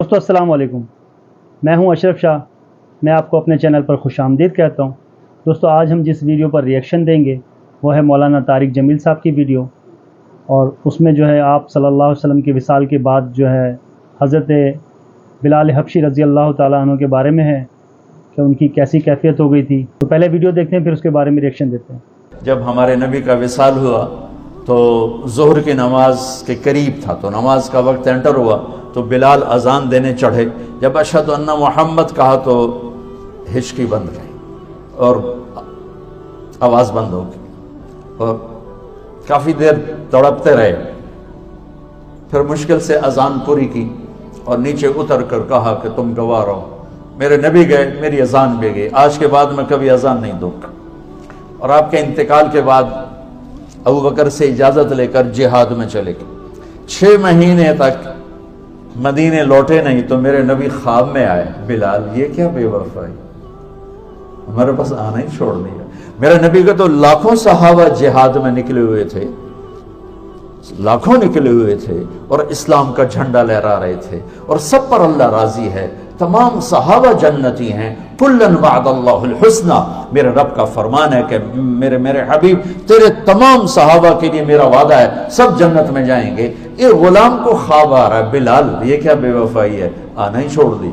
दोस्तों अस्सलाम वालेकुम, मैं हूं अशरफ शाह। मैं आपको अपने चैनल पर खुश आमदीद कहता हूं। दोस्तों आज हम जिस वीडियो पर रिएक्शन देंगे वो है मौलाना तारिक जमील साहब की वीडियो, और उसमें जो है आप सल्लल्लाहु अलैहि वसल्लम के विसाल के बाद जो है हज़रत बिलाल हबशी रज़ी अल्लाह ताला अन्हु के बारे में है कि उनकी कैसी कैफियत हो गई थी। तो पहले वीडियो देखते हैं, फिर उसके बारे में रिएक्शन देते हैं। जब हमारे नबी का विसाल हुआ तो ज़ोहर की नमाज के करीब था, तो नमाज का वक्त एंटर हुआ तो बिलाल अजान देने चढ़े। जब अशहदु अन्ना मोहम्मद कहा तो हिचकी बंद गई और आवाज़ बंद हो गई और काफ़ी देर तड़पते रहे। फिर मुश्किल से अजान पूरी की और नीचे उतर कर कहा कि तुम गवाह रहो। मेरे नबी गए, मेरी अजान भी गई, आज के बाद मैं कभी अजान नहीं दूंगा। और आपके इंतकाल के बाद अबू बकर से इजाज़त लेकर जिहाद में चले गए। 6 महीने तक मदीने लौटे नहीं तो मेरे नबी ख्वाब में आए, बिलाल ये क्या बेवफाई, हमारे पास आना ही छोड़ दिया। मेरे नबी के तो लाखों सहाबा जिहाद में निकले हुए थे, लाखों निकले हुए थे और इस्लाम का झंडा लहरा रहे थे और सब पर अल्लाह राजी है। तमाम सहाबा जन्नती हैं, कुल्लन वअदल्लाहुल हुस्ना। मेरे रब का फरमान है कि मेरे हबीब तेरे तमाम सहाबा के लिए मेरा वादा है, सब जन्नत में जाएंगे। ये गुलाम को ख्वाब आ रहा है, बिलाल ये क्या बेवफाई है, आना ही छोड़ दी।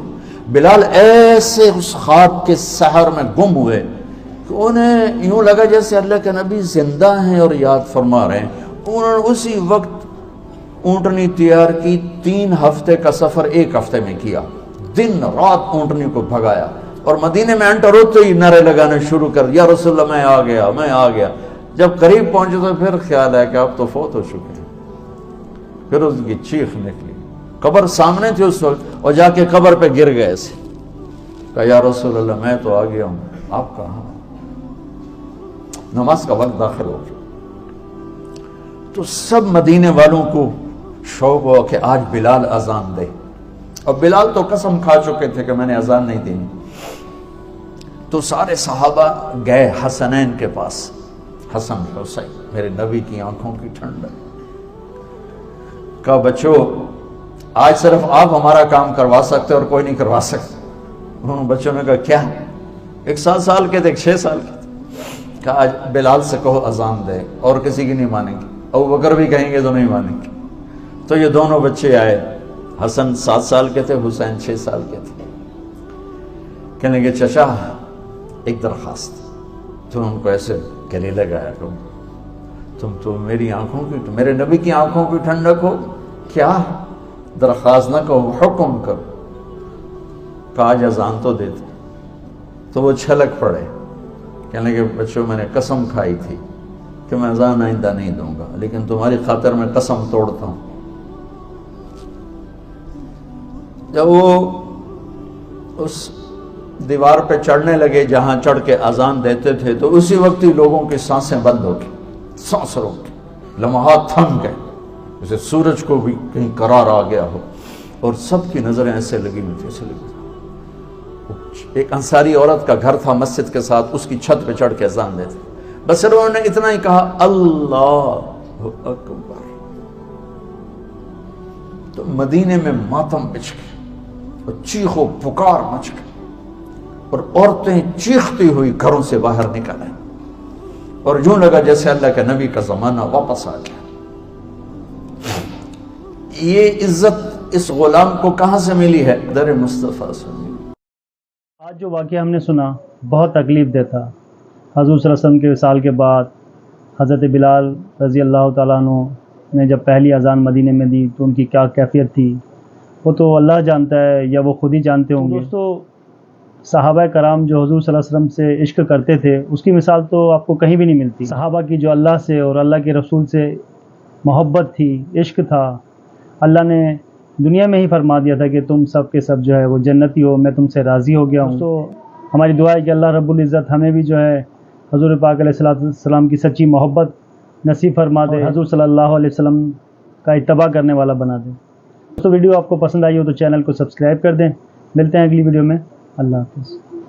बिलाल ऐसे उस ख्वाब के सहर में गुम हुए कि उन्हें यूं लगा जैसे अल्लाह के नबी जिंदा हैं और याद फरमा रहे हैं। उन्होंने उसी वक्त ऊँटनी तैयार की, 3 हफ्ते का सफर 1 हफ्ते में किया, दिन रात ऊँटनी को भगाया और मदीने में एंटर होते ही नारे लगाने शुरू कर दिया, या रसूलल्लाह मैं आ गया, मैं आ गया। जब करीब पहुंचे तो फिर ख्याल है कि अब तो फौत हो चुके हैं। फिर उसकी चीख निकली, कब्र सामने थी उस वक्त, और जाके कब्र पे गिर गए ऐसे, कहा या रसूलल्लाह मैं तो आ गया हूं, आप कहाँ? नमाज का वक्त दाखिल हो गया तो सब मदीने वालों को शौक हुआ कि आज बिलाल अजान दे। और बिलाल तो कसम खा चुके थे कि मैंने अजान नहीं दी। तो सारे सहाबा गए हसनैन के पास, हसन हुसैन मेरे नबी की आंखों की ठंडक। कहा बच्चों आज सिर्फ आप हमारा काम करवा सकते और कोई नहीं करवा सकते। उन्होंने बच्चों ने कहा क्या? एक 7 साल के थे, एक 6 साल के थे। कहा आज बिलाल से कहो अजान दे, और किसी की नहीं मानेंगे, अबू बकर भी कहेंगे तो नहीं मानेंगे। तो ये दोनों बच्चे आए, हसन 7 साल के थे, हुसैन 6 साल के थे। कहने लगे चचा एक दरखास्त। तो उनको ऐसे गले लगाया, तुम तो मेरी आंखों की, मेरे नबी की आंखों की ठंडक हो, क्या दरखास्त ना कहो, हुक्म करो। काज अजान तो देते। तो वो छलक पड़े, कहने लगे बच्चों मैंने कसम खाई थी कि मैं अजान आइंदा नहीं दूंगा, लेकिन तुम्हारी खातिर मैं कसम तोड़ता हूं। जब वो उस दीवार पे चढ़ने लगे जहां चढ़ के अजान देते थे तो उसी वक्त ही लोगों की सांसें बंद हो गई, सांस रोक गई, लम्हात थम गए, जैसे सूरज को भी कहीं करार आ गया हो, और सबकी नजरें ऐसे लगी हुई थी, ऐसे लगी। एक अंसारी औरत का घर था मस्जिद के साथ, उसकी छत पे चढ़ के अजान देते, बस सिर्फ उन्होंने इतना ही कहा अल्लाहु अकबर। तो मदीने में मातम बिछ गया और चीखो पुकार मच गई और औरतें चीखती हुई घरों से बाहर निकल आई और यूं लगा जैसे अल्लाह के नबी का जमाना वापस आ गया। ये इज्जत इस गुलाम को कहां से मिली है? दर मुस्तफा से। आज जो वाक़या हमने सुना बहुत तकलीफ देता। हज़ूर सल्लल्लाहु अलैहि वसल्लम के विसाल के बाद हज़रत बिलाल रज़ी अल्लाह ताला अन्हु ने जब पहली अजान मदीने में दी तो उनकी क्या कैफियत थी वो तो अल्लाह जानता है, या वो खुद ही जानते होंगे। दोस्तों सहाबा कराम जो हुज़ूर सल्लल्लाहु अलैहि वसल्लम से इश्क करते थे उसकी मिसाल तो आपको कहीं भी नहीं मिलती। सहाबा की जो अल्लाह से और अल्लाह के रसूल से मोहब्बत थी, इश्क था, अल्लाह ने दुनिया में ही फरमा दिया था कि तुम सब के सब जो है वो जन्नती हो, मैं तुमसे राज़ी हो गया हूँ। तो हमारी दुआ है कि अल्लाह रब्बुल इज़्ज़त हमें भी जो है हुज़ूर पाक अलैहिस्सलाम की सच्ची मोहब्बत नसीब फरमा दे, हुज़ूर सल्लल्लाहु अलैहि वसल्लम का इत्तबा करने वाला बना दे। तो वीडियो आपको पसंद आई हो तो चैनल को सब्सक्राइब कर दें। मिलते हैं अगली वीडियो में। अल्लाह हाफ़िज़।